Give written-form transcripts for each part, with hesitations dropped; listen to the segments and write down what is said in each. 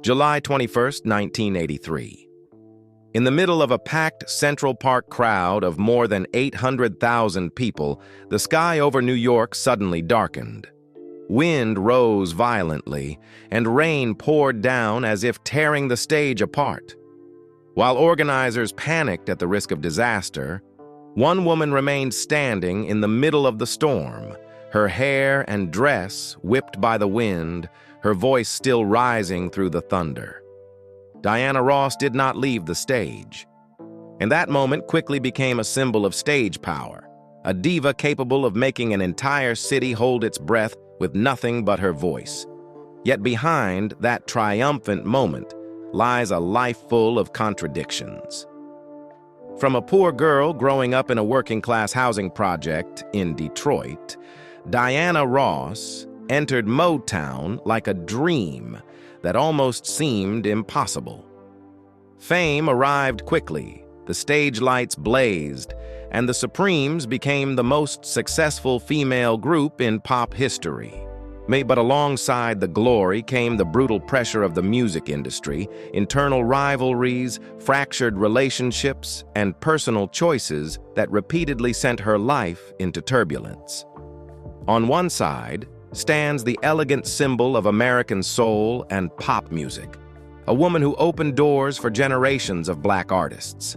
July 21, 1983. In the middle of a packed Central Park crowd of more than 800,000 people, the sky over New York suddenly darkened. Wind rose violently, and rain poured down as if tearing the stage apart. While organizers panicked at the risk of disaster, one woman remained standing in the middle of the storm, her hair and dress whipped by the wind, her voice still rising through the thunder. Diana Ross did not leave the stage, and that moment quickly became a symbol of stage power, a diva capable of making an entire city hold its breath with nothing but her voice. Yet behind that triumphant moment lies a life full of contradictions. From a poor girl growing up in a working-class housing project in Detroit, Diana Ross entered Motown like a dream that almost seemed impossible. Fame arrived quickly, the stage lights blazed, and the Supremes became the most successful female group in pop history. But alongside the glory came the brutal pressure of the music industry, internal rivalries, fractured relationships, and personal choices that repeatedly sent her life into turbulence. On one side stands the elegant symbol of American soul and pop music, a woman who opened doors for generations of Black artists.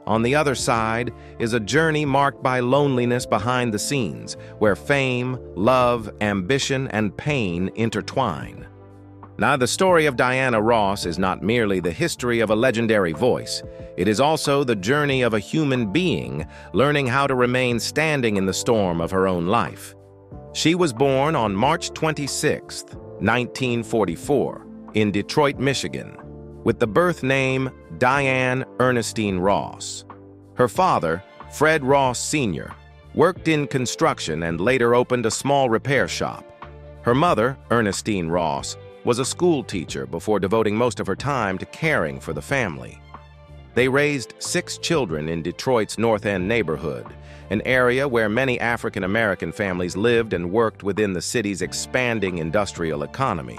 On the other side is a journey marked by loneliness behind the scenes, where fame, love, ambition, and pain intertwine. Now, the story of Diana Ross is not merely the history of a legendary voice. It is also the journey of a human being learning how to remain standing in the storm of her own life. She was born on March 26, 1944, in Detroit, Michigan, with the birth name Diane Ernestine Ross. Her father, Fred Ross Sr., worked in construction and later opened a small repair shop. Her mother, Ernestine Ross, was a school teacher before devoting most of her time to caring for the family. They raised 6 children in Detroit's North End neighborhood, an area where many African-American families lived and worked within the city's expanding industrial economy.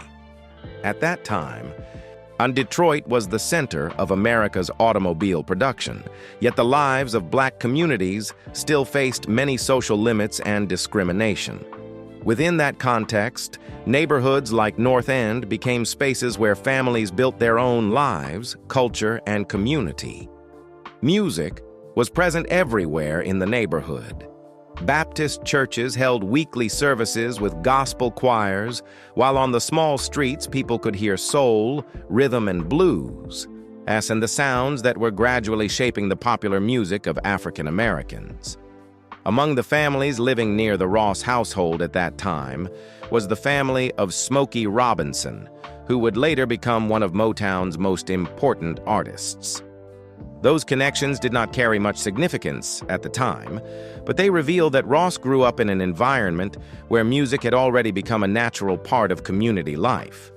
At that time, Detroit was the center of America's automobile production, yet the lives of Black communities still faced many social limits and discrimination. Within that context, neighborhoods like North End became spaces where families built their own lives, culture, and community. Music was present everywhere in the neighborhood. Baptist churches held weekly services with gospel choirs, while on the small streets people could hear soul, rhythm, and blues, as in the sounds that were gradually shaping the popular music of African Americans. Among the families living near the Ross household at that time was the family of Smokey Robinson, who would later become one of Motown's most important artists. Those connections did not carry much significance at the time, but they reveal that Ross grew up in an environment where music had already become a natural part of community life.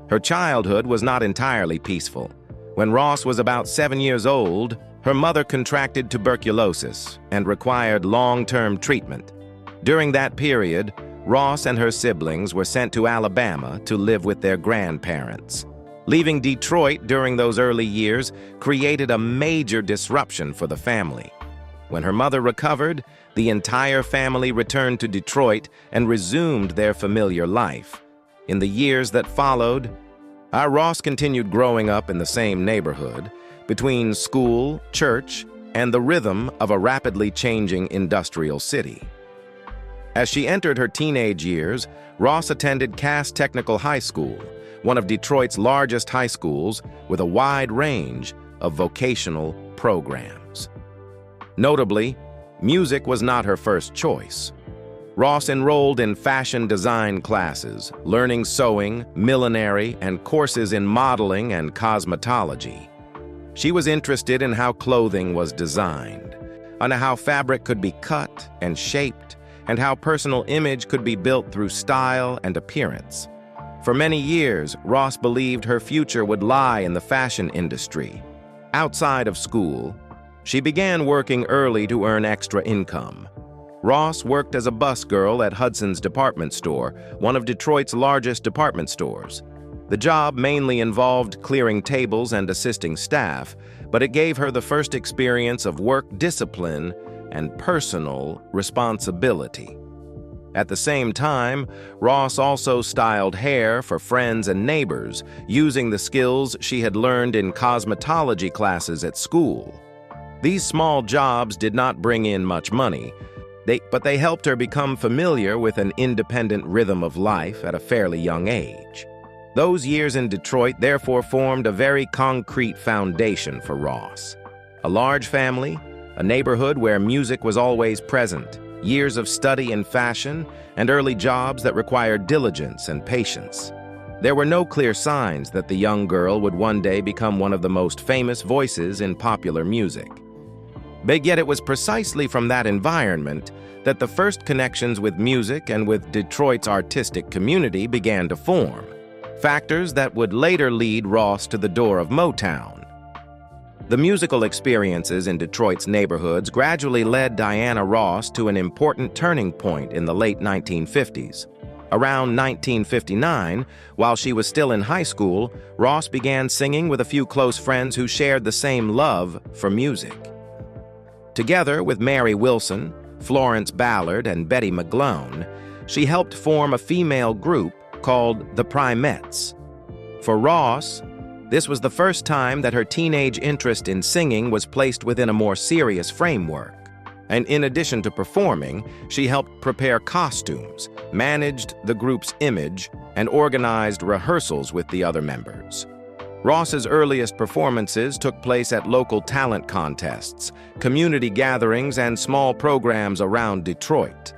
Her childhood was not entirely peaceful. When Ross was about 7 years old, her mother contracted tuberculosis and required long-term treatment. During that period, Ross and her siblings were sent to Alabama to live with their grandparents. Leaving Detroit during those early years created a major disruption for the family. When her mother recovered, the entire family returned to Detroit and resumed their familiar life. In the years that followed, Ross continued growing up in the same neighborhood, between school, church, and the rhythm of a rapidly changing industrial city. As she entered her teenage years, Ross attended Cass Technical High School, one of Detroit's largest high schools with a wide range of vocational programs. Notably, music was not her first choice. Ross enrolled in fashion design classes, learning sewing, millinery, and courses in modeling and cosmetology. She was interested in how clothing was designed, on how fabric could be cut and shaped, and how personal image could be built through style and appearance. For many years, Ross believed her future would lie in the fashion industry. Outside of school, she began working early to earn extra income. Ross worked as a busgirl at Hudson's department store, one of Detroit's largest department stores. The job mainly involved clearing tables and assisting staff, but it gave her the first experience of work discipline and personal responsibility. At the same time, Ross also styled hair for friends and neighbors, using the skills she had learned in cosmetology classes at school. These small jobs did not bring in much money, but they helped her become familiar with an independent rhythm of life at a fairly young age. Those years in Detroit therefore formed a very concrete foundation for Ross. A large family, a neighborhood where music was always present, years of study in fashion, and early jobs that required diligence and patience. There were no clear signs that the young girl would one day become one of the most famous voices in popular music. But yet it was precisely from that environment that the first connections with music and with Detroit's artistic community began to form, factors that would later lead Ross to the door of Motown. The musical experiences in Detroit's neighborhoods gradually led Diana Ross to an important turning point in the late 1950s. Around 1959, while she was still in high school, Ross began singing with a few close friends who shared the same love for music. Together with Mary Wilson, Florence Ballard, and Betty McGlone, she helped form a female group called the Primettes. For Ross, this was the first time that her teenage interest in singing was placed within a more serious framework. And in addition to performing, she helped prepare costumes, managed the group's image, and organized rehearsals with the other members. Ross's earliest performances took place at local talent contests, community gatherings, and small programs around Detroit.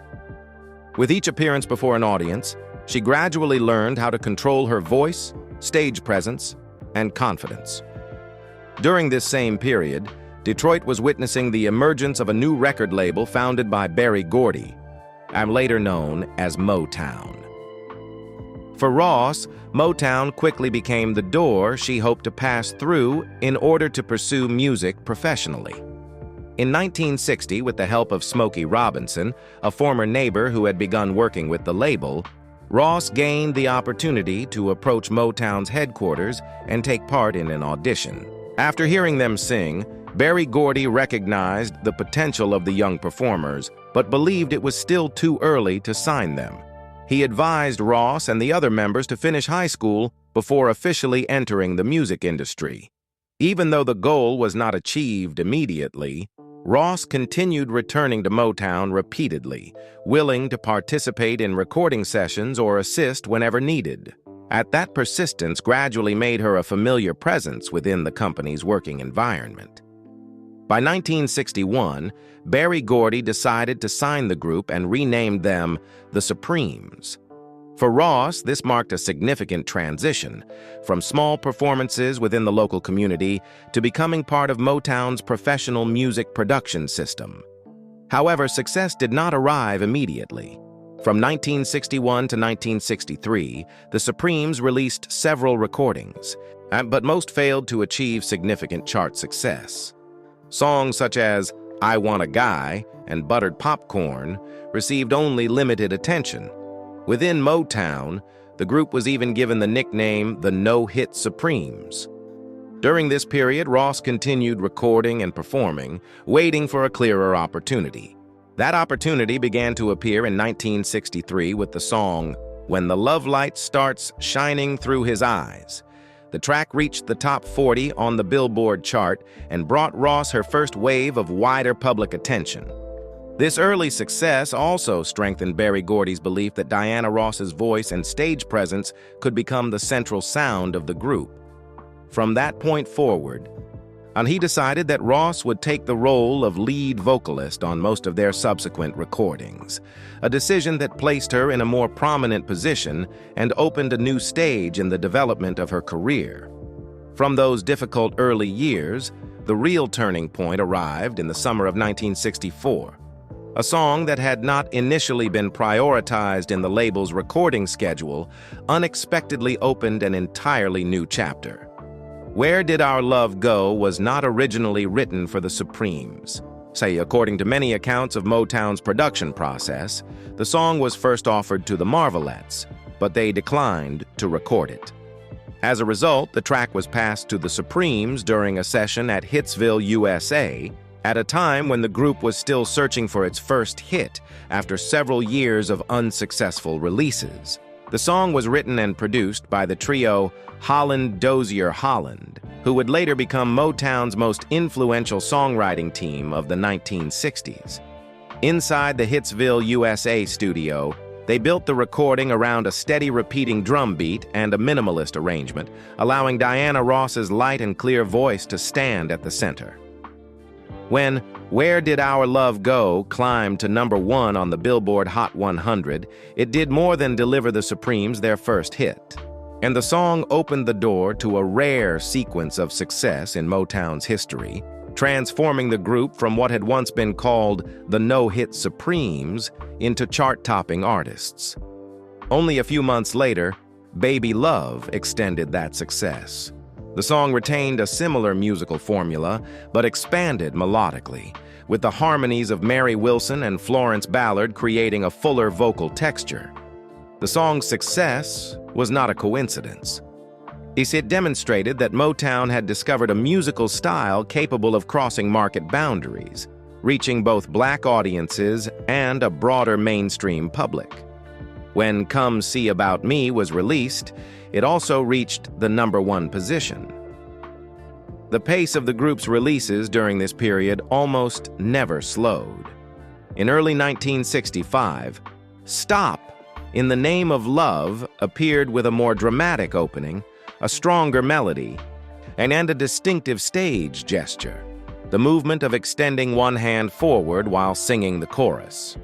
With each appearance before an audience, she gradually learned how to control her voice, stage presence, and confidence. During this same period, Detroit was witnessing the emergence of a new record label founded by Berry Gordy, and later known as Motown. For Ross, Motown quickly became the door she hoped to pass through in order to pursue music professionally. In 1960, with the help of Smokey Robinson, a former neighbor who had begun working with the label, Ross gained the opportunity to approach Motown's headquarters and take part in an audition. After hearing them sing, Berry Gordy recognized the potential of the young performers, but believed it was still too early to sign them. He advised Ross and the other members to finish high school before officially entering the music industry. Even though the goal was not achieved immediately, Ross continued returning to Motown repeatedly, willing to participate in recording sessions or assist whenever needed. That persistence gradually made her a familiar presence within the company's working environment. By 1961, Berry Gordy decided to sign the group and renamed them the Supremes. For Ross, this marked a significant transition, from small performances within the local community to becoming part of Motown's professional music production system. However, success did not arrive immediately. From 1961 to 1963, the Supremes released several recordings, but most failed to achieve significant chart success. Songs such as I Want a Guy and Buttered Popcorn received only limited attention. Within Motown, the group was even given the nickname the No-Hit Supremes. During this period, Ross continued recording and performing, waiting for a clearer opportunity. That opportunity began to appear in 1963 with the song When the Love Light Starts Shining Through His Eyes. The track reached the top 40 on the Billboard chart and brought Ross her first wave of wider public attention. This early success also strengthened Berry Gordy's belief that Diana Ross's voice and stage presence could become the central sound of the group. From that point forward, he decided that Ross would take the role of lead vocalist on most of their subsequent recordings, a decision that placed her in a more prominent position and opened a new stage in the development of her career. From those difficult early years, the real turning point arrived in the summer of 1964. A song that had not initially been prioritized in the label's recording schedule unexpectedly opened an entirely new chapter. Where Did Our Love Go was not originally written for the Supremes. According to many accounts of Motown's production process, the song was first offered to the Marvelettes, but they declined to record it. As a result, the track was passed to the Supremes during a session at Hitsville, USA, at a time when the group was still searching for its first hit after several years of unsuccessful releases. The song was written and produced by the trio Holland Dozier Holland, who would later become Motown's most influential songwriting team of the 1960s. Inside the Hitsville, USA studio, they built the recording around a steady repeating drum beat and a minimalist arrangement, allowing Diana Ross's light and clear voice to stand at the center. When Where Did Our Love Go climbed to #1 on the Billboard Hot 100, it did more than deliver the Supremes their first hit. And the song opened the door to a rare sequence of success in Motown's history, transforming the group from what had once been called the no-hit Supremes into chart-topping artists. Only a few months later, Baby Love extended that success. The song retained a similar musical formula, but expanded melodically, with the harmonies of Mary Wilson and Florence Ballard creating a fuller vocal texture. The song's success was not a coincidence. It demonstrated that Motown had discovered a musical style capable of crossing market boundaries, reaching both black audiences and a broader mainstream public. When Come See About Me was released, it also reached the #1 position. The pace of the group's releases during this period almost never slowed. In early 1965, Stop, In the Name of Love appeared with a more dramatic opening, a stronger melody, and a distinctive stage gesture, the movement of extending one hand forward while singing the chorus.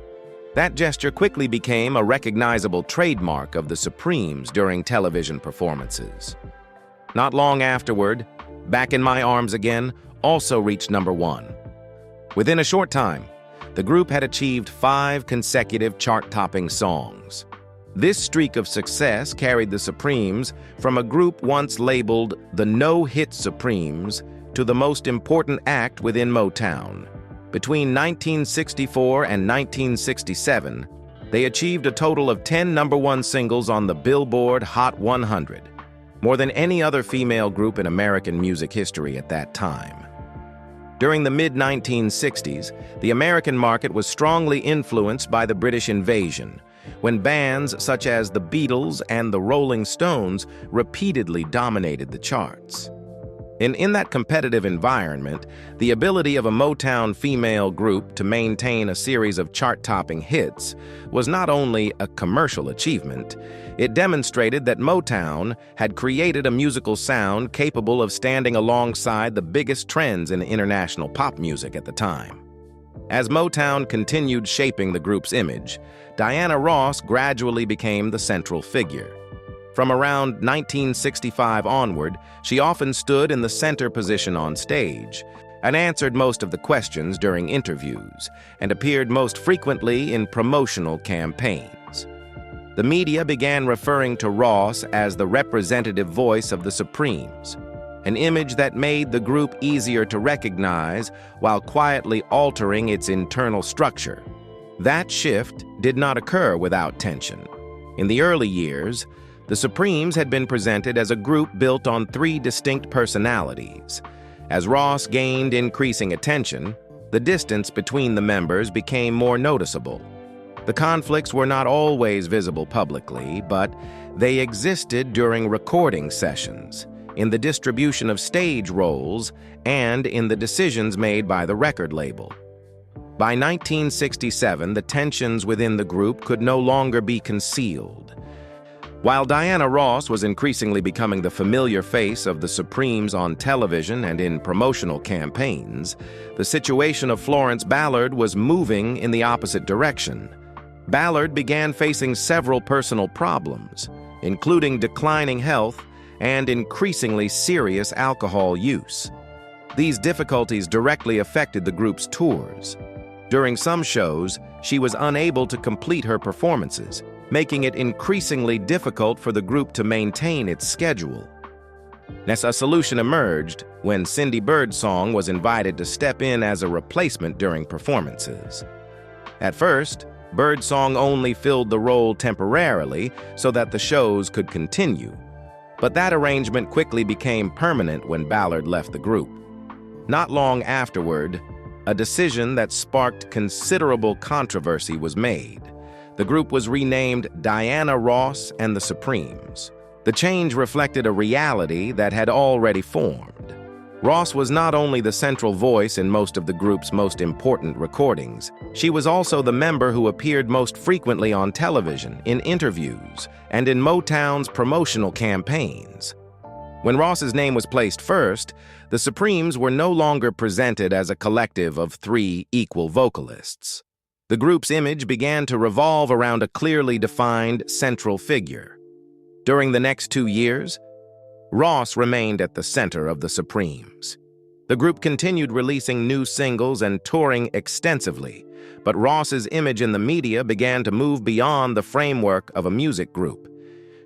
That gesture quickly became a recognizable trademark of the Supremes during television performances. Not long afterward, Back in My Arms Again also reached #1. Within a short time, the group had achieved 5 consecutive chart-topping songs. This streak of success carried the Supremes from a group once labeled the no-hit Supremes to the most important act within Motown. Between 1964 and 1967, they achieved a total of 10 #1 singles on the Billboard Hot 100, more than any other female group in American music history at that time. During the mid-1960s, the American market was strongly influenced by the British invasion, when bands such as the Beatles and the Rolling Stones repeatedly dominated the charts. In that competitive environment, the ability of a Motown female group to maintain a series of chart-topping hits was not only a commercial achievement, it demonstrated that Motown had created a musical sound capable of standing alongside the biggest trends in international pop music at the time. As Motown continued shaping the group's image, Diana Ross gradually became the central figure. From around 1965 onward, she often stood in the center position on stage and answered most of the questions during interviews and appeared most frequently in promotional campaigns. The media began referring to Ross as the representative voice of the Supremes, an image that made the group easier to recognize while quietly altering its internal structure. That shift did not occur without tension. In the early years, the Supremes had been presented as a group built on 3 distinct personalities. As Ross gained increasing attention, the distance between the members became more noticeable. The conflicts were not always visible publicly, but they existed during recording sessions, in the distribution of stage roles, and in the decisions made by the record label. By 1967, the tensions within the group could no longer be concealed. While Diana Ross was increasingly becoming the familiar face of the Supremes on television and in promotional campaigns, the situation of Florence Ballard was moving in the opposite direction. Ballard began facing several personal problems, including declining health and increasingly serious alcohol use. These difficulties directly affected the group's tours. During some shows, she was unable to complete her performances, making it increasingly difficult for the group to maintain its schedule. Thus, a solution emerged when Cindy Birdsong was invited to step in as a replacement during performances. At first, Birdsong only filled the role temporarily so that the shows could continue. But that arrangement quickly became permanent when Ballard left the group. Not long afterward, a decision that sparked considerable controversy was made. The group was renamed Diana Ross and the Supremes. The change reflected a reality that had already formed. Ross was not only the central voice in most of the group's most important recordings, she was also the member who appeared most frequently on television, in interviews, and in Motown's promotional campaigns. When Ross's name was placed first, the Supremes were no longer presented as a collective of three equal vocalists. The group's image began to revolve around a clearly defined central figure. During the next 2 years, Ross remained at the center of the Supremes. The group continued releasing new singles and touring extensively, but Ross's image in the media began to move beyond the framework of a music group.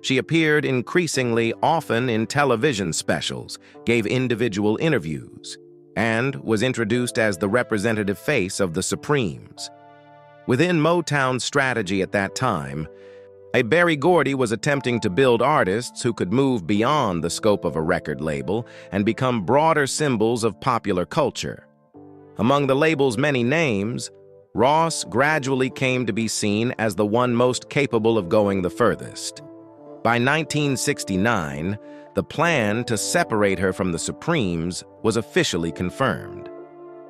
She appeared increasingly often in television specials, gave individual interviews, and was introduced as the representative face of the Supremes. Within Motown's strategy at that time, Berry Gordy was attempting to build artists who could move beyond the scope of a record label and become broader symbols of popular culture. Among the label's many names, Ross gradually came to be seen as the one most capable of going the furthest. By 1969, the plan to separate her from the Supremes was officially confirmed.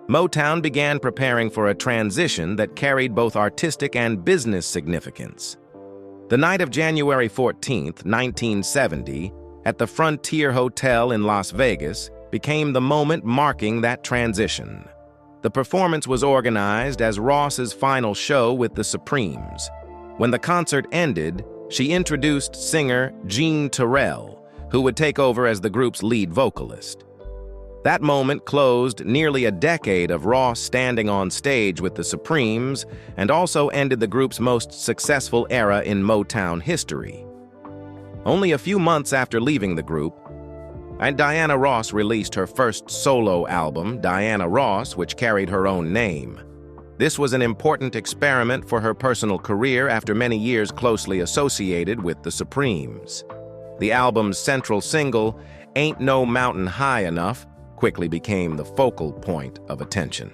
Motown began preparing for a transition that carried both artistic and business significance. The night of January 14, 1970, at the Frontier Hotel in Las Vegas, became the moment marking that transition. The performance was organized as Ross's final show with the Supremes. When the concert ended, she introduced singer Jean Terrell, who would take over as the group's lead vocalist. That moment closed nearly a decade of Ross standing on stage with the Supremes and also ended the group's most successful era in Motown history. Only a few months after leaving the group, Diana Ross released her first solo album, Diana Ross, which carried her own name. This was an important experiment for her personal career after many years closely associated with the Supremes. The album's central single, Ain't No Mountain High Enough, quickly became the focal point of attention.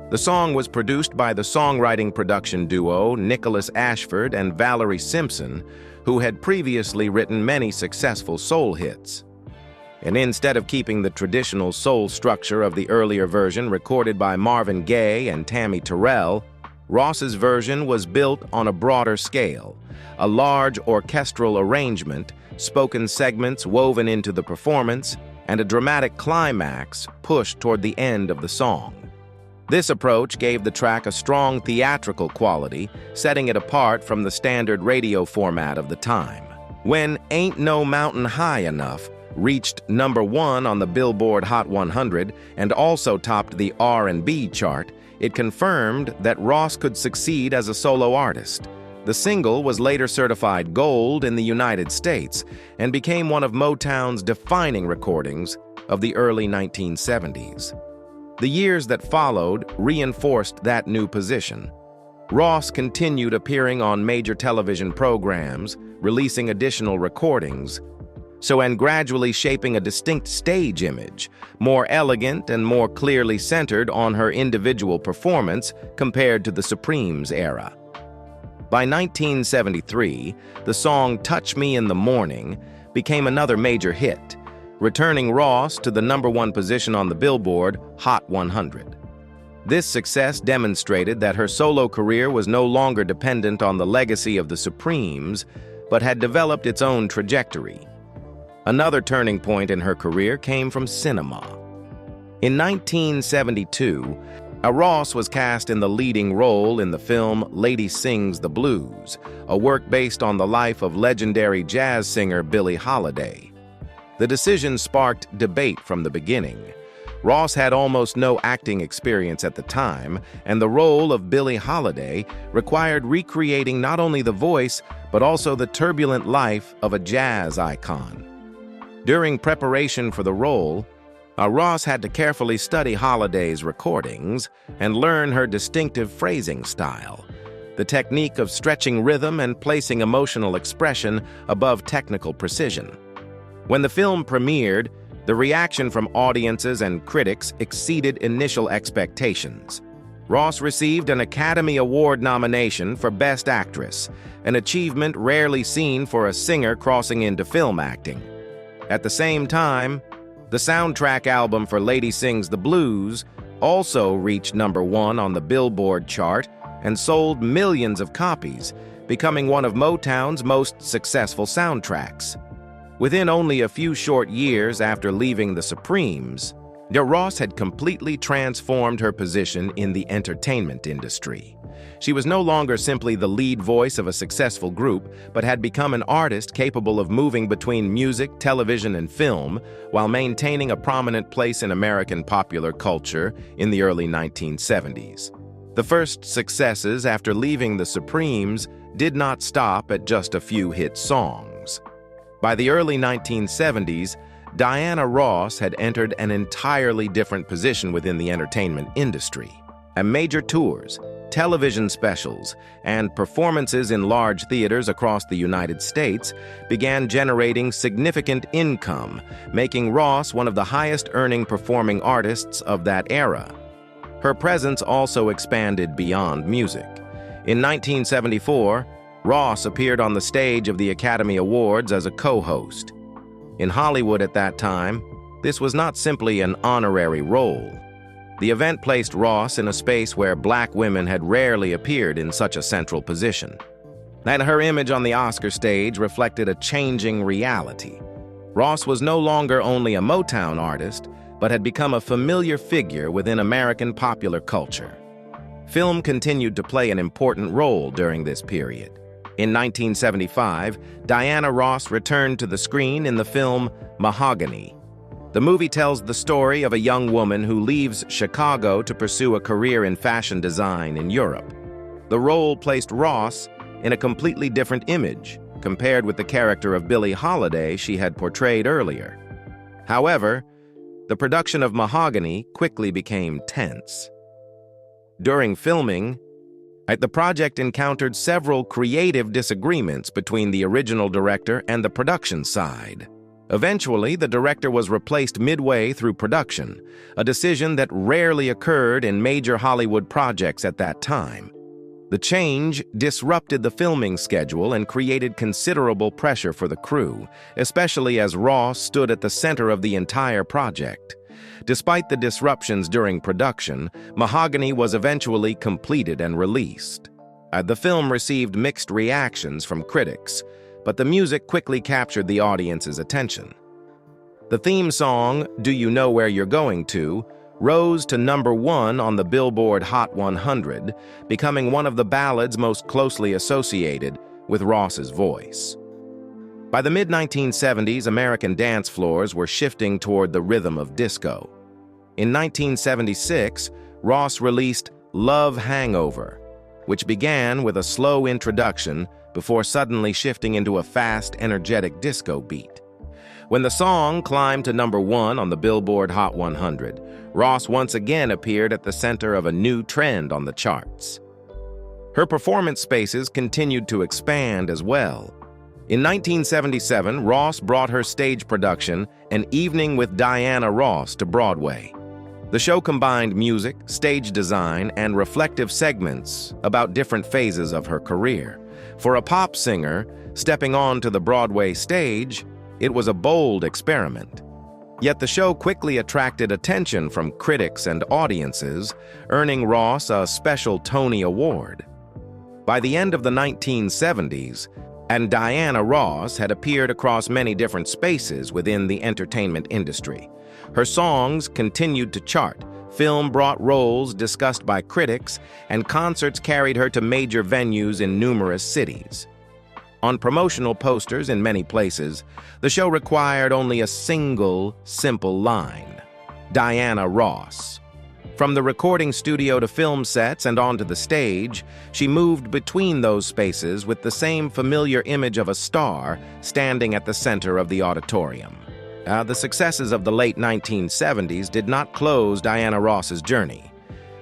The song was produced by the songwriting production duo Nicholas Ashford and Valerie Simpson, who had previously written many successful soul hits. And instead of keeping the traditional soul structure of the earlier version recorded by Marvin Gaye and Tammy Terrell, Ross's version was built on a broader scale, a large orchestral arrangement, spoken segments woven into the performance, and a dramatic climax pushed toward the end of the song. This approach gave the track a strong theatrical quality, setting it apart from the standard radio format of the time. When Ain't No Mountain High Enough reached #1 on the Billboard Hot 100 and also topped the R&B chart, it confirmed that Ross could succeed as a solo artist. The single was later certified gold in the United States and became one of Motown's defining recordings of the early 1970s. The years that followed reinforced that new position. Ross continued appearing on major television programs, releasing additional recordings, and gradually shaping a distinct stage image, more elegant and more clearly centered on her individual performance compared to the Supremes era. By 1973, the song Touch Me in the Morning became another major hit, returning Ross to the #1 position on the Billboard Hot 100. This success demonstrated that her solo career was no longer dependent on the legacy of the Supremes, but had developed its own trajectory. Another turning point in her career came from cinema. In 1972, Ross was cast in the leading role in the film Lady Sings the Blues, a work based on the life of legendary jazz singer Billie Holiday. The decision sparked debate from the beginning. Ross had almost no acting experience at the time, and the role of Billie Holiday required recreating not only the voice, but also the turbulent life of a jazz icon. During preparation for the role, Ross had to carefully study Holiday's recordings and learn her distinctive phrasing style, the technique of stretching rhythm and placing emotional expression above technical precision. When the film premiered, the reaction from audiences and critics exceeded initial expectations. Ross received an Academy Award nomination for Best Actress, an achievement rarely seen for a singer crossing into film acting. At the same time, the soundtrack album for Lady Sings the Blues also reached #1 on the Billboard chart and sold millions of copies, becoming one of Motown's most successful soundtracks. Within only a few short years after leaving the Supremes, Ross had completely transformed her position in the entertainment industry. She was no longer simply the lead voice of a successful group, but had become an artist capable of moving between music, television, and film, while maintaining a prominent place in American popular culture in the early 1970s. The first successes after leaving the Supremes did not stop at just a few hit songs. By the early 1970s, Diana Ross had entered an entirely different position within the entertainment industry. And major tours, television specials, and performances in large theaters across the United States began generating significant income, making Ross one of the highest-earning performing artists of that era. Her presence also expanded beyond music. In 1974, Ross appeared on the stage of the Academy Awards as a co-host. In Hollywood at that time, this was not simply an honorary role. The event placed Ross in a space where Black women had rarely appeared in such a central position. And her image on the Oscar stage reflected a changing reality. Ross was no longer only a Motown artist, but had become a familiar figure within American popular culture. Film continued to play an important role during this period. In 1975, Diana Ross returned to the screen in the film Mahogany. The movie tells the story of a young woman who leaves Chicago to pursue a career in fashion design in Europe. The role placed Ross in a completely different image compared with the character of Billie Holiday she had portrayed earlier. However, the production of Mahogany quickly became tense. During filming, the project encountered several creative disagreements between the original director and the production side. Eventually, the director was replaced midway through production, a decision that rarely occurred in major Hollywood projects at that time. The change disrupted the filming schedule and created considerable pressure for the crew, especially as Ross stood at the center of the entire project. Despite the disruptions during production, Mahogany was eventually completed and released. The film received mixed reactions from critics, but the music quickly captured the audience's attention. The theme song, Do You Know Where You're Going To, rose to #1 on the Billboard Hot 100, becoming one of the ballads most closely associated with Ross's voice. By the mid-1970s, American dance floors were shifting toward the rhythm of disco. In 1976, Ross released Love Hangover, which began with a slow introduction before suddenly shifting into a fast, energetic disco beat. When the song climbed to #1 on the Billboard Hot 100, Ross once again appeared at the center of a new trend on the charts. Her performance spaces continued to expand as well. In 1977, Ross brought her stage production, An Evening with Diana Ross, to Broadway. The show combined music, stage design, and reflective segments about different phases of her career. For a pop singer, stepping onto the Broadway stage, it was a bold experiment. Yet the show quickly attracted attention from critics and audiences, earning Ross a special Tony Award. By the end of the 1970s, Diana Ross had appeared across many different spaces within the entertainment industry. Her songs continued to chart, film brought roles discussed by critics, and concerts carried her to major venues in numerous cities. On promotional posters in many places, the show required only a single, simple line: Diana Ross. From the recording studio to film sets and onto the stage, she moved between those spaces with the same familiar image of a star standing at the center of the auditorium. The successes of the late 1970s did not close Diana Ross's journey.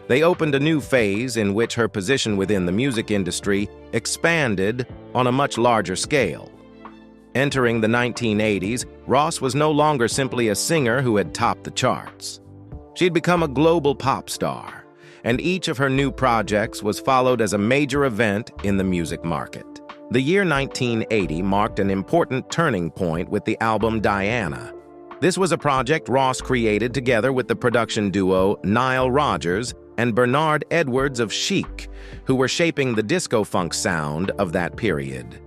They opened a new phase in which her position within the music industry expanded on a much larger scale. Entering the 1980s, Ross was no longer simply a singer who had topped the charts. She'd become a global pop star, and each of her new projects was followed as a major event in the music market. The year 1980 marked an important turning point with the album Diana. This was a project Ross created together with the production duo Nile Rodgers and Bernard Edwards of Chic, who were shaping the disco-funk sound of that period.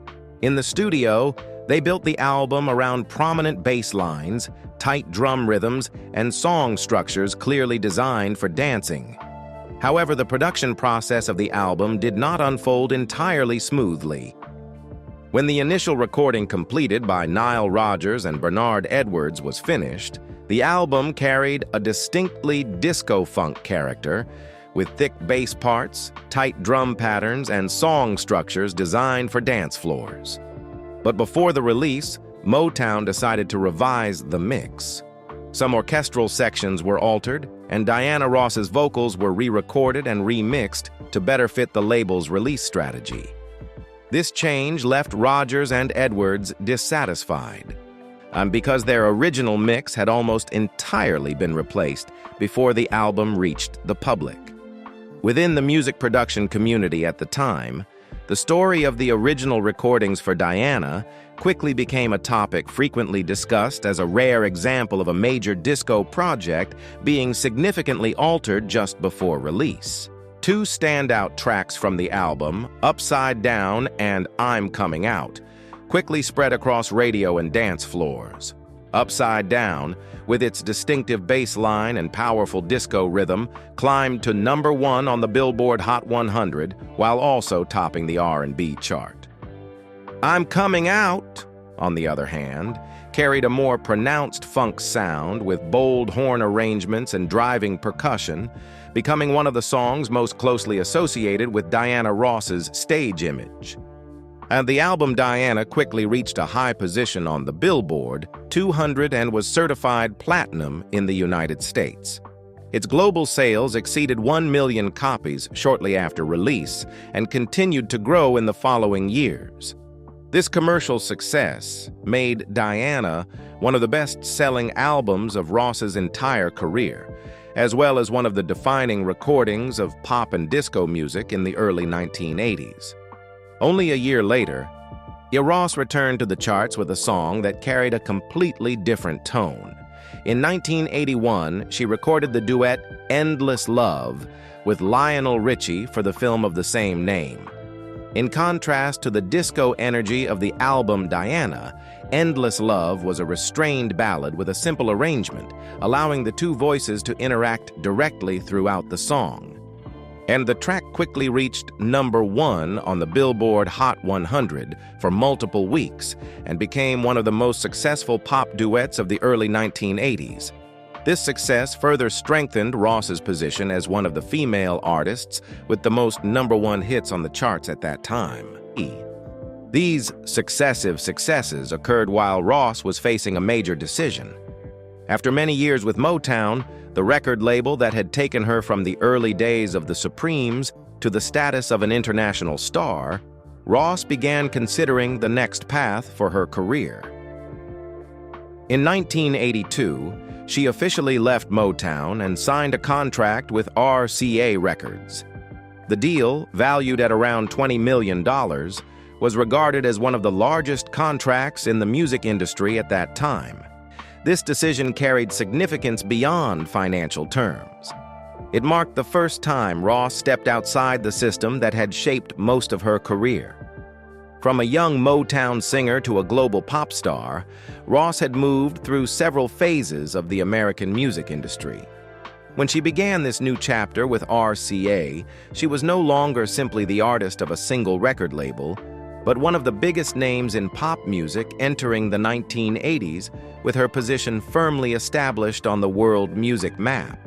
In the studio, they built the album around prominent bass lines, tight drum rhythms, and song structures clearly designed for dancing. However, the production process of the album did not unfold entirely smoothly. When the initial recording completed by Nile Rodgers and Bernard Edwards was finished, the album carried a distinctly disco-funk character, with thick bass parts, tight drum patterns, and song structures designed for dance floors. But before the release, Motown decided to revise the mix. Some orchestral sections were altered, and Diana Ross's vocals were re-recorded and remixed to better fit the label's release strategy. This change left Rodgers and Edwards dissatisfied, because their original mix had almost entirely been replaced before the album reached the public. Within the music production community at the time, the story of the original recordings for Diana quickly became a topic frequently discussed as a rare example of a major disco project being significantly altered just before release. Two standout tracks from the album, Upside Down and I'm Coming Out, quickly spread across radio and dance floors. Upside Down, with its distinctive bass line and powerful disco rhythm, climbed to #1 on the Billboard Hot 100 while also topping the R&B chart. I'm Coming Out, on the other hand, carried a more pronounced funk sound with bold horn arrangements and driving percussion, becoming one of the songs most closely associated with Diana Ross's stage image. And the album Diana quickly reached a high position on the Billboard 200 and was certified platinum in the United States. Its global sales exceeded 1 million copies shortly after release and continued to grow in the following years. This commercial success made Diana one of the best-selling albums of Ross's entire career, as well as one of the defining recordings of pop and disco music in the early 1980s. Only a year later, Ross returned to the charts with a song that carried a completely different tone. In 1981, she recorded the duet Endless Love with Lionel Richie for the film of the same name. In contrast to the disco energy of the album Diana, Endless Love was a restrained ballad with a simple arrangement, allowing the two voices to interact directly throughout the song. And the track quickly reached #1 on the Billboard Hot 100 for multiple weeks and became one of the most successful pop duets of the early 1980s. This success further strengthened Ross's position as one of the female artists with the most #1 hits on the charts at that time. These successive successes occurred while Ross was facing a major decision. After many years with Motown, the record label that had taken her from the early days of the Supremes to the status of an international star, Ross began considering the next path for her career. In 1982, she officially left Motown and signed a contract with RCA Records. The deal, valued at around $20 million, was regarded as one of the largest contracts in the music industry at that time. This decision carried significance beyond financial terms. It marked the first time Ross stepped outside the system that had shaped most of her career. From a young Motown singer to a global pop star, Ross had moved through several phases of the American music industry. When she began this new chapter with RCA, she was no longer simply the artist of a single record label, but one of the biggest names in pop music entering the 1980s, with her position firmly established on the world music map.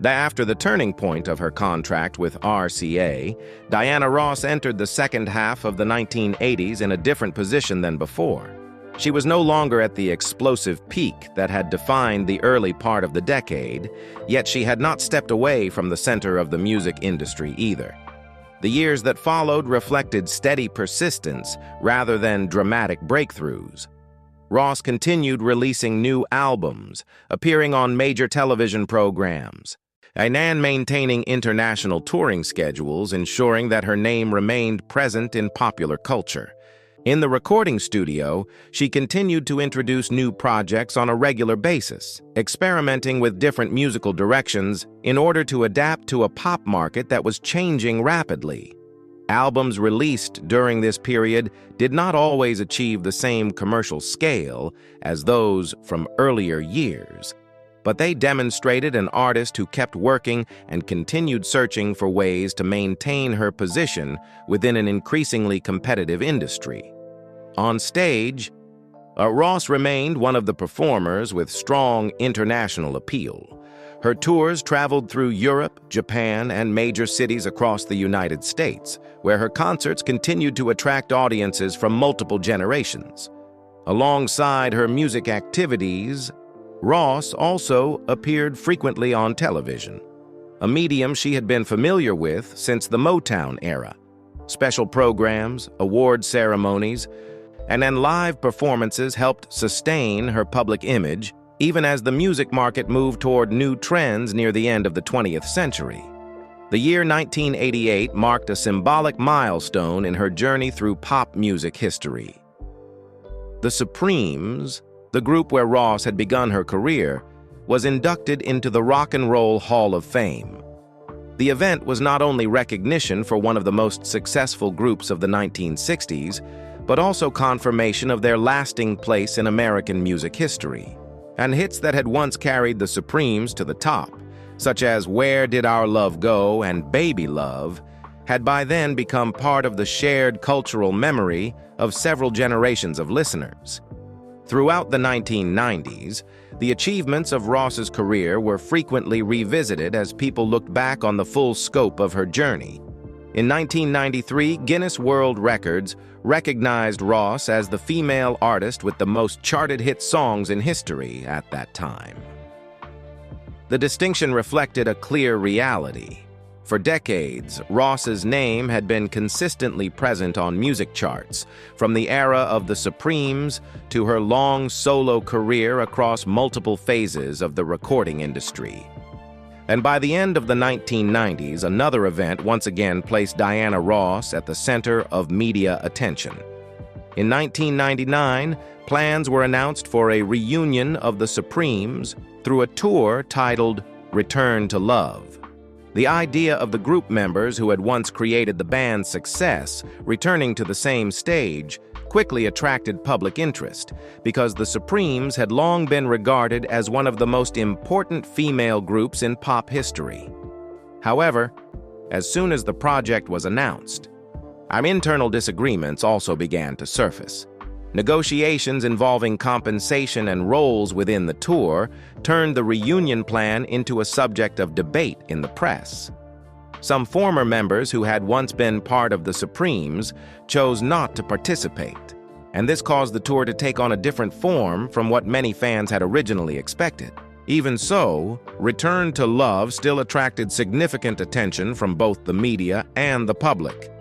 After the turning point of her contract with RCA, Diana Ross entered the second half of the 1980s in a different position than before. She was no longer at the explosive peak that had defined the early part of the decade, yet she had not stepped away from the center of the music industry either. The years that followed reflected steady persistence rather than dramatic breakthroughs. Ross continued releasing new albums, appearing on major television programs, and maintaining international touring schedules, ensuring that her name remained present in popular culture. In the recording studio, she continued to introduce new projects on a regular basis, experimenting with different musical directions in order to adapt to a pop market that was changing rapidly. Albums released during this period did not always achieve the same commercial scale as those from earlier years, but they demonstrated an artist who kept working and continued searching for ways to maintain her position within an increasingly competitive industry. On stage, Ross remained one of the performers with strong international appeal. Her tours traveled through Europe, Japan, and major cities across the United States, where her concerts continued to attract audiences from multiple generations. Alongside her music activities, Ross also appeared frequently on television, a medium she had been familiar with since the Motown era. Special programs, award ceremonies, and then live performances helped sustain her public image, even as the music market moved toward new trends near the end of the 20th century. The year 1988 marked a symbolic milestone in her journey through pop music history. The Supremes, the group where Ross had begun her career, was inducted into the Rock and Roll Hall of Fame. The event was not only recognition for one of the most successful groups of the 1960s, but also confirmation of their lasting place in American music history. And hits that had once carried the Supremes to the top, such as Where Did Our Love Go and Baby Love, had by then become part of the shared cultural memory of several generations of listeners. Throughout the 1990s, the achievements of Ross's career were frequently revisited as people looked back on the full scope of her journey. In 1993, Guinness World Records recognized Ross as the female artist with the most charted hit songs in history at that time. The distinction reflected a clear reality. For decades, Ross's name had been consistently present on music charts, from the era of the Supremes to her long solo career across multiple phases of the recording industry. And by the end of the 1990s, another event once again placed Diana Ross at the center of media attention. In 1999, plans were announced for a reunion of the Supremes through a tour titled Return to Love. The idea of the group members who had once created the band's success returning to the same stage quickly attracted public interest because the Supremes had long been regarded as one of the most important female groups in pop history. However, as soon as the project was announced, internal disagreements also began to surface. Negotiations involving compensation and roles within the tour turned the reunion plan into a subject of debate in the press. Some former members who had once been part of the Supremes chose not to participate, and this caused the tour to take on a different form from what many fans had originally expected. Even so, Return to Love still attracted significant attention from both the media and the public.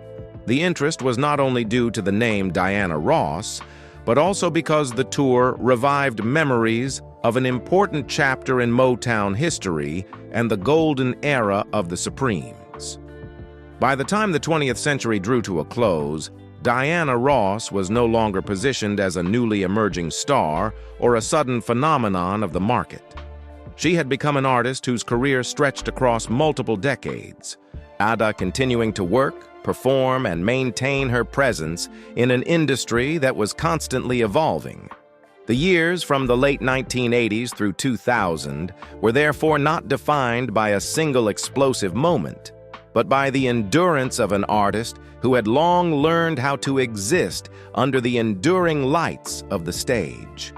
The interest was not only due to the name Diana Ross, but also because the tour revived memories of an important chapter in Motown history and the golden era of the Supremes. By the time the 20th century drew to a close, Diana Ross was no longer positioned as a newly emerging star or a sudden phenomenon of the market. She had become an artist whose career stretched across multiple decades, continuing to work, perform, and maintain her presence in an industry that was constantly evolving. The years from the late 1980s through 2000 were therefore not defined by a single explosive moment, but by the endurance of an artist who had long learned how to exist under the enduring lights of the stage.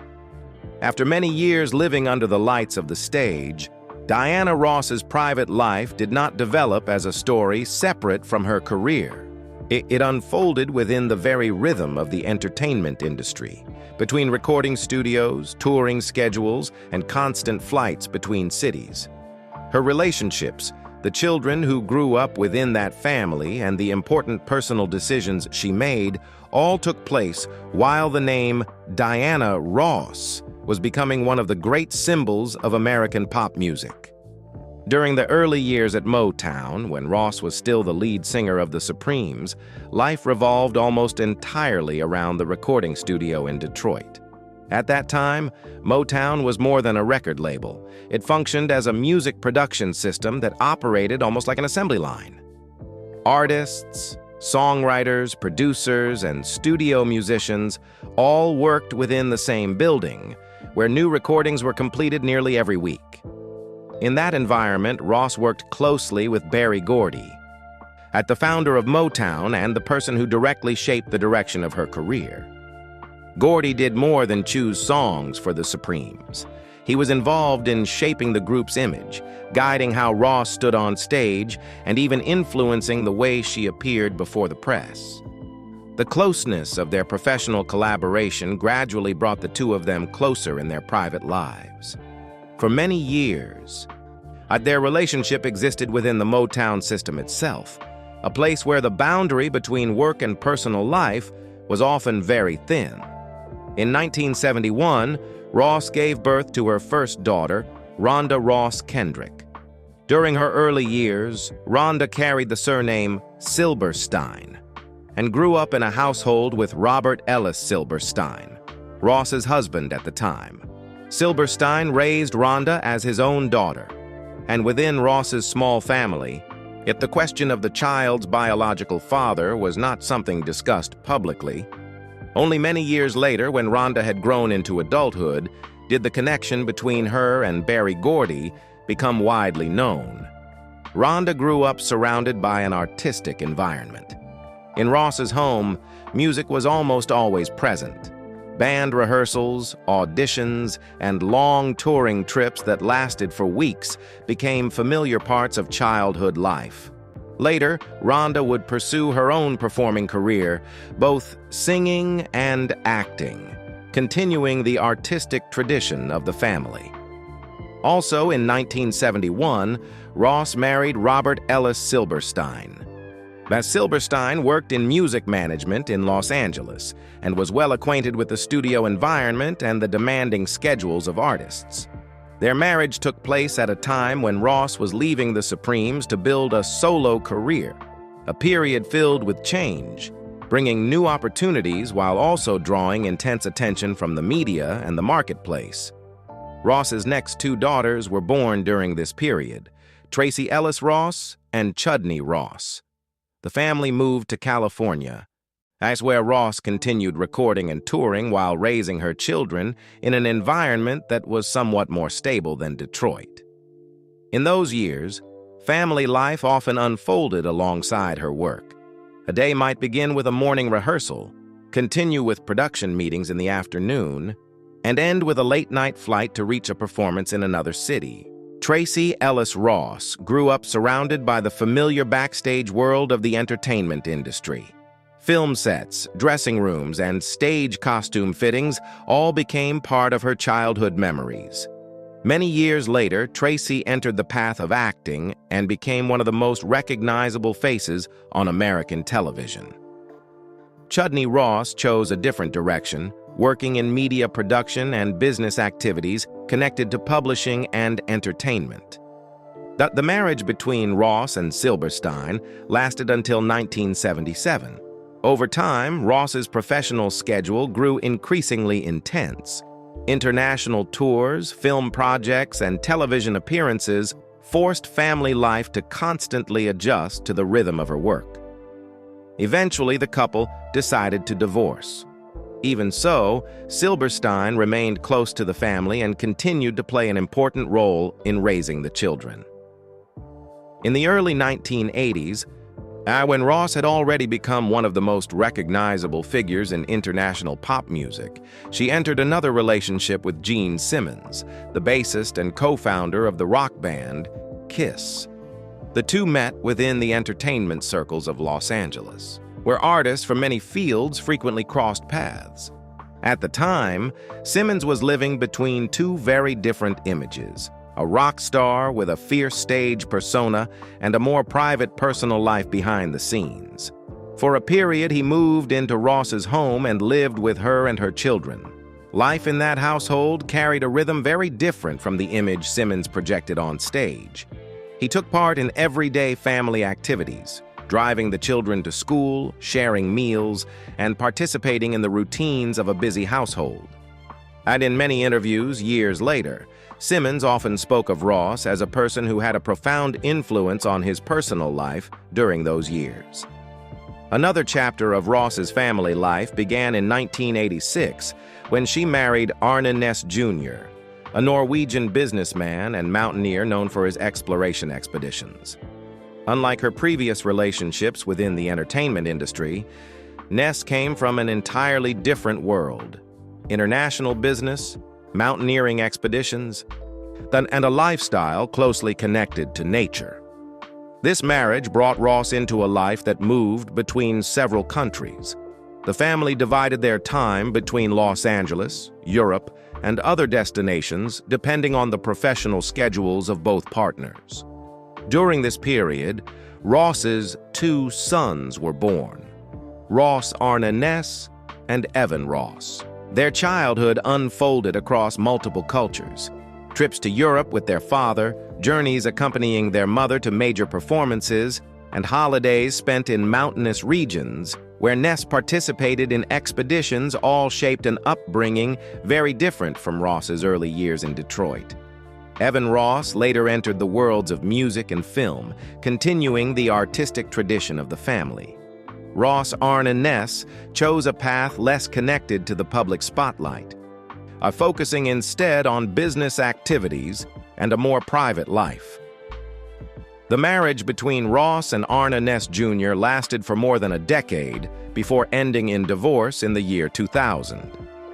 After many years living under the lights of the stage, Diana Ross's private life did not develop as a story separate from her career. It unfolded within the very rhythm of the entertainment industry, between recording studios, touring schedules, and constant flights between cities. Her relationships, The children who grew up within that family and the important personal decisions she made all took place while the name Diana Ross was becoming one of the great symbols of American pop music. During the early years at Motown, when Ross was still the lead singer of the Supremes, life revolved almost entirely around the recording studio in Detroit. At that time, Motown was more than a record label. It functioned as a music production system that operated almost like an assembly line. Artists, songwriters, producers, and studio musicians all worked within the same building, where new recordings were completed nearly every week. In that environment, Ross worked closely with Berry Gordy, at the founder of Motown and the person who directly shaped the direction of her career. Gordy did more than choose songs for the Supremes. He was involved in shaping the group's image, guiding how Ross stood on stage, and even influencing the way she appeared before the press. The closeness of their professional collaboration gradually brought the two of them closer in their private lives. For many years, their relationship existed within the Motown system itself, a place where the boundary between work and personal life was often very thin. In 1971, Ross gave birth to her first daughter, Rhonda Ross Kendrick. During her early years, Rhonda carried the surname Silberstein and grew up in a household with Robert Ellis Silberstein, Ross's husband at the time. Silberstein raised Rhonda as his own daughter, and within Ross's small family, yet the question of the child's biological father was not something discussed publicly. Only many years later, when Rhonda had grown into adulthood, did the connection between her and Berry Gordy become widely known. Rhonda grew up surrounded by an artistic environment. In Ross's home, music was almost always present. Band rehearsals, auditions, and long touring trips that lasted for weeks became familiar parts of childhood life. Later, Rhonda would pursue her own performing career, both singing and acting, continuing the artistic tradition of the family. Also in 1971, Ross married Robert Ellis Silberstein. Silberstein worked in music management in Los Angeles and was well acquainted with the studio environment and the demanding schedules of artists. Their marriage took place at a time when Ross was leaving the Supremes to build a solo career, a period filled with change, bringing new opportunities while also drawing intense attention from the media and the marketplace. Ross's next two daughters were born during this period, Tracy Ellis Ross and Chudney Ross. The family moved to California. That's where Ross continued recording and touring while raising her children in an environment that was somewhat more stable than Detroit. In those years, family life often unfolded alongside her work. A day might begin with a morning rehearsal, continue with production meetings in the afternoon, and end with a late-night flight to reach a performance in another city. Tracy Ellis Ross grew up surrounded by the familiar backstage world of the entertainment industry. Film sets, dressing rooms, and stage costume fittings all became part of her childhood memories. Many years later, Tracy entered the path of acting and became one of the most recognizable faces on American television. Chudney Ross chose a different direction, working in media production and business activities connected to publishing and entertainment. The marriage between Ross and Silberstein lasted until 1977. Over time, Ross's professional schedule grew increasingly intense. International tours, film projects, and television appearances forced family life to constantly adjust to the rhythm of her work. Eventually, the couple decided to divorce. Even so, Silberstein remained close to the family and continued to play an important role in raising the children. In the early 1980s, when Ross had already become one of the most recognizable figures in international pop music, she entered another relationship with Gene Simmons, the bassist and co-founder of the rock band Kiss. The two met within the entertainment circles of Los Angeles, where artists from many fields frequently crossed paths. At the time, Simmons was living between two very different images: a rock star with a fierce stage persona and a more private personal life behind the scenes. For a period, he moved into Ross's home and lived with her and her children. Life in that household carried a rhythm very different from the image Simmons projected on stage. He took part in everyday family activities, driving the children to school, sharing meals, and participating in the routines of a busy household. And in many interviews years later, Simmons often spoke of Ross as a person who had a profound influence on his personal life during those years. Another chapter of Ross's family life began in 1986 when she married Arne Næss Jr., a Norwegian businessman and mountaineer known for his exploration expeditions. Unlike her previous relationships within the entertainment industry, Næss came from an entirely different world: international business, mountaineering expeditions, and a lifestyle closely connected to nature. This marriage brought Ross into a life that moved between several countries. The family divided their time between Los Angeles, Europe, and other destinations depending on the professional schedules of both partners. During this period, Ross's two sons were born: Ross Arne Næss and Evan Ross. Their childhood unfolded across multiple cultures: trips to Europe with their father, journeys accompanying their mother to major performances, and holidays spent in mountainous regions where Næss participated in expeditions, all shaped an upbringing very different from Ross's early years in Detroit. Evan Ross later entered the worlds of music and film, continuing the artistic tradition of the family. Ross Arne Næss chose a path less connected to the public spotlight, focusing instead on business activities and a more private life. The marriage between Ross and Arne Næss Jr. lasted for more than a decade before ending in divorce in the year 2000.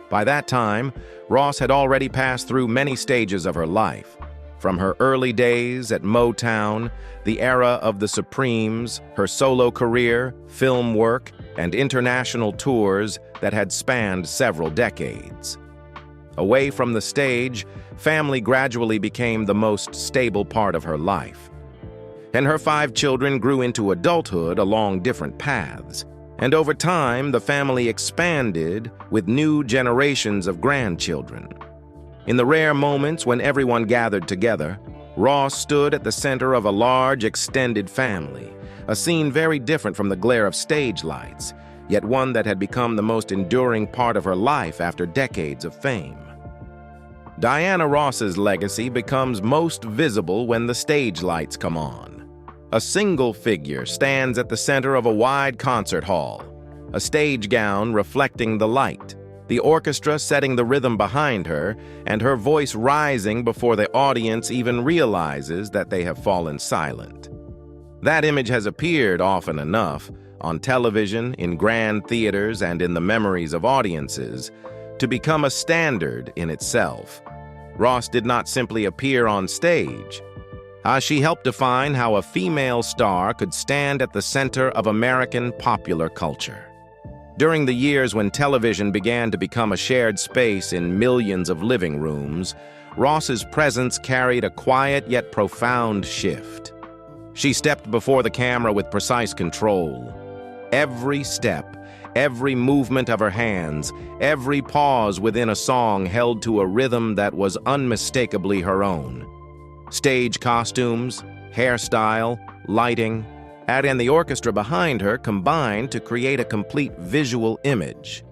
By that time, Ross had already passed through many stages of her life, from her early days at Motown, the era of the Supremes, her solo career, film work, and international tours that had spanned several decades. Away from the stage, family gradually became the most stable part of her life. And her 5 children grew into adulthood along different paths. And over time, the family expanded with new generations of grandchildren. In the rare moments when everyone gathered together, Ross stood at the center of a large, extended family, a scene very different from the glare of stage lights, yet one that had become the most enduring part of her life after decades of fame. Diana Ross's legacy becomes most visible when the stage lights come on. A single figure stands at the center of a wide concert hall, a stage gown reflecting the light, the orchestra setting the rhythm behind her, and her voice rising before the audience even realizes that they have fallen silent. That image has appeared often enough, on television, in grand theaters, and in the memories of audiences, to become a standard in itself. Ross did not simply appear on stage. She helped define how a female star could stand at the center of American popular culture. During the years when television began to become a shared space in millions of living rooms, Ross's presence carried a quiet yet profound shift. She stepped before the camera with precise control. Every step, every movement of her hands, every pause within a song held to a rhythm that was unmistakably her own. Stage costumes, hairstyle, lighting, and the orchestra behind her combined to create a complete visual image.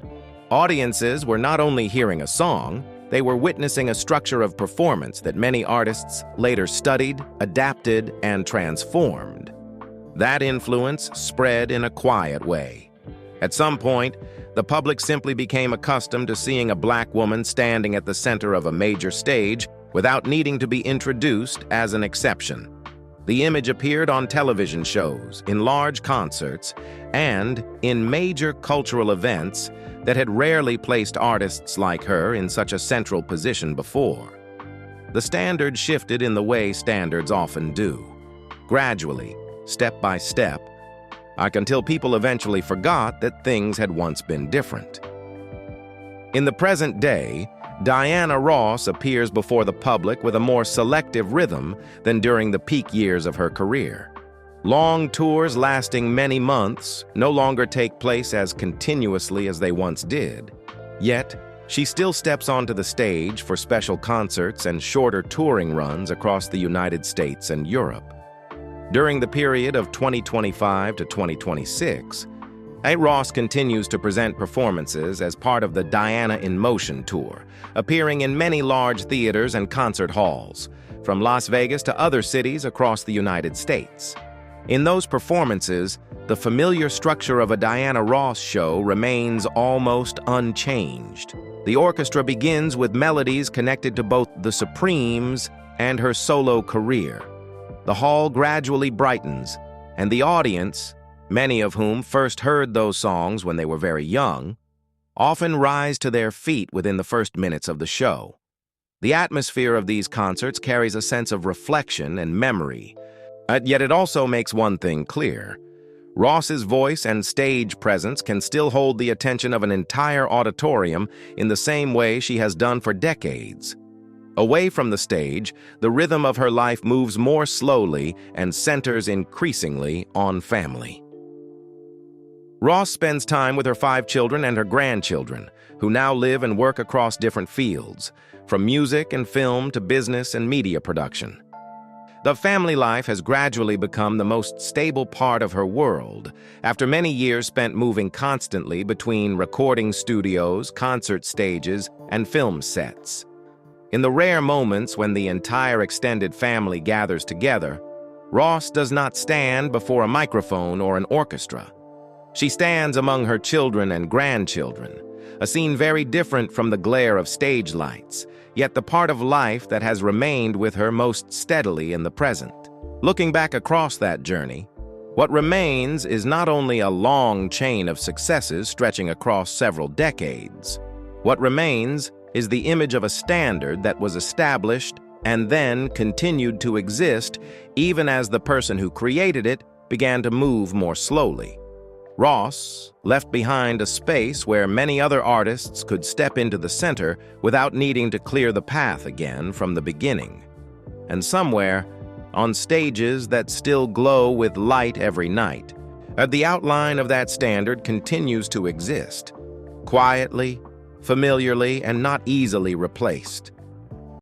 Audiences were not only hearing a song, they were witnessing a structure of performance that many artists later studied, adapted, and transformed. That influence spread in a quiet way. At some point, the public simply became accustomed to seeing a black woman standing at the center of a major stage without needing to be introduced as an exception. The image appeared on television shows, in large concerts, and in major cultural events that had rarely placed artists like her in such a central position before. The standard shifted in the way standards often do, gradually, step by step, until people eventually forgot that things had once been different. In the present day, Diana Ross appears before the public with a more selective rhythm than during the peak years of her career. Long tours lasting many months no longer take place as continuously as they once did. Yet, she still steps onto the stage for special concerts and shorter touring runs across the United States and Europe. During the period of 2025 to 2026, Ross continues to present performances as part of the Diana in Motion tour, appearing in many large theaters and concert halls, from Las Vegas to other cities across the United States. In those performances, the familiar structure of a Diana Ross show remains almost unchanged. The orchestra begins with melodies connected to both the Supremes and her solo career. The hall gradually brightens, and the audience, many of whom first heard those songs when they were very young, often rise to their feet within the first minutes of the show. The atmosphere of these concerts carries a sense of reflection and memory, yet it also makes one thing clear. Ross's voice and stage presence can still hold the attention of an entire auditorium in the same way she has done for decades. Away from the stage, the rhythm of her life moves more slowly and centers increasingly on family. Ross spends time with her 5 children and her grandchildren, who now live and work across different fields, from music and film to business and media production. The family life has gradually become the most stable part of her world, after many years spent moving constantly between recording studios, concert stages, and film sets. In the rare moments when the entire extended family gathers together, Ross does not stand before a microphone or an orchestra. She stands among her children and grandchildren, a scene very different from the glare of stage lights, yet the part of life that has remained with her most steadily in the present. Looking back across that journey, what remains is not only a long chain of successes stretching across several decades. What remains is the image of a standard that was established and then continued to exist even as the person who created it began to move more slowly. Ross left behind a space where many other artists could step into the center without needing to clear the path again from the beginning. And somewhere, on stages that still glow with light every night, the outline of that standard continues to exist, quietly, familiarly, and not easily replaced.